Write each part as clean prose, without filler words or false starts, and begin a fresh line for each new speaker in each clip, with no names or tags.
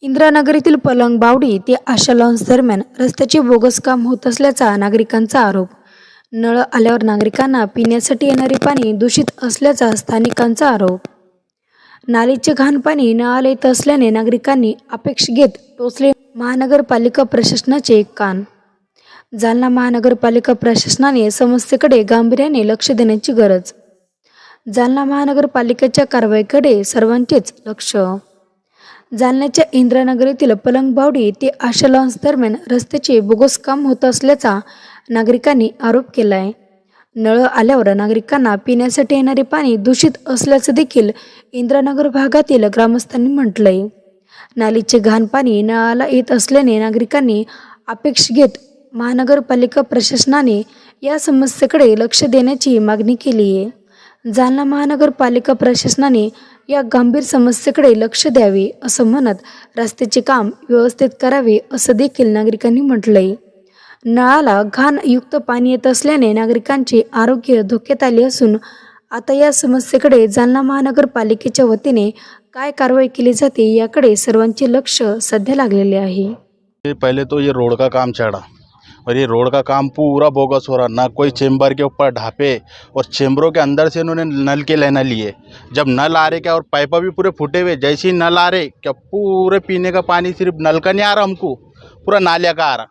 इंदिरानगरीतील पलंग बावडी ते आशा लॉन्स दरम्यान रस्त्याचे बोगस काम होत असल्याचा नागरिकांचा आरोप। नळ आल्यावर नागरिकांना पिण्यासाठी येणारे पाणी दूषित असल्याचा स्थानिकांचा आरोप। नालीचे घाण पाणी नळाला येत असल्याने नागरिकांनी अपेक्षा घेत टोचले महानगरपालिका प्रशासनाचे कान। जालना महानगरपालिका प्रशासनाने समस्येकडे गांभीर्याने लक्ष देण्याची गरज। जालना महानगरपालिकेच्या कारवाईकडे सर्वांचेच लक्ष। जालन्याच्या इंदिरानगरीतील पलंगबावडी ते आशा लॉन्स दरम्यान रस्त्याचे बोगस काम होत असल्याचा नागरिकांनी आरोप केला आहे। नळ आल्यावर नागरिकांना पिण्यासाठी येणारे पाणी दूषित असल्याचं देखील इंदिरानगर भागातील ग्रामस्थांनी म्हटलंय। नालीचे घाण पाणी नळाला येत असल्याने नागरिकांनी अपेक्षा घेत महानगरपालिका प्रशासनाने या समस्येकडे लक्ष देण्याची मागणी केली आहे। जालना महानगरपालिका प्रशासनाने या गंभीर समस्येकडे लक्ष द्यावे असं म्हणत रस्त्याचे काम व्यवस्थित करावे असं देखील नागरिकांनी म्हटलंय। नळाला घाणयुक्त पाणी येत असल्याने नागरिकांचे आरोग्य धोक्यात आले असून आता या समस्येकडे जालना महानगरपालिकेच्या वतीने काय कारवाई केली जाते याकडे सर्वांचे लक्ष सध्या लागलेले आहे।
पहले तो ये रोड का काम चढ़ा और ये रोड का काम पूरा बोगस हो रहा, ना कोई चेम्बर के ऊपर ढापे और चेम्बरों के अंदर से इन्होंने नल के लेना लिए। जब नल आ रहे क्या और पाइप भी पूरे फूटे हुए, जैसे ही नल आ रहे क्या पूरे पीने का पानी सिर्फ नल का नहीं आ रहा, हमको पूरा नाले का आ रहा,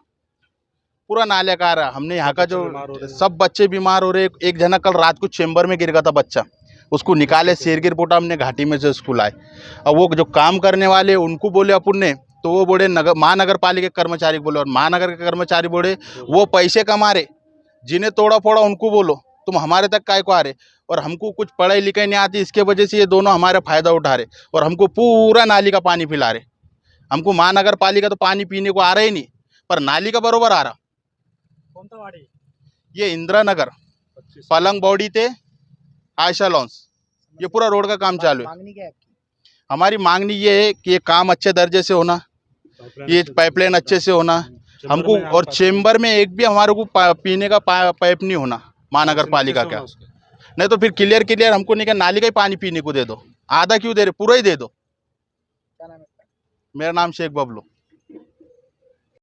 पूरा नाले का आ रहा। हमने यहाँ का जो सब बच्चे बीमार हो रहे। एक जना कल रात को चेम्बर में गिर गया था बच्चा, उसको निकाले शेरगिरपुटा हमने घाटी में से स्कूल आए। अब वो जो काम करने वाले उनको बोले अपन ने, तो वो बोले महानगर पालिका के कर्मचारी बोले, और महानगर के कर्मचारी बोले वो पैसे कमा रहे, जिन्हें तोड़ा फोड़ा उनको बोलो तुम हमारे तक काय को आ रहे, और हमको कुछ पढ़ाई लिखाई नहीं आती, इसके वजह से ये दोनों हमारा फ़ायदा उठा रहे और हमको पूरा नाली का पानी पिला रहे। हमको महानगर पालिका तो पानी पीने को आ रहा ही नहीं, पर नाली का बरोबर आ रहा।
कौन सा वाड़ी?
ये इंदिरा नगर पलंग बावड़ी थे आयशा लॉन्स, ये पूरा रोड का काम चालू है।
मांगनी क्या है आपकी?
हमारी मांगनी ये है कि ये काम अच्छे दर्जे से होना, ये पाइपलाइन अच्छे से होना हमको, और चेम्बर में एक भी हमारे को पीने का पाइप नहीं होना महानगर पालिका का। नहीं तो फिर क्लियर हमको नहीं, नाली का ही पानी पीने को दे दो, आधा क्यों दे रहे, पूरा ही दे दो।
क्या नाम है आपका?
मेरा नाम शेख बबलू।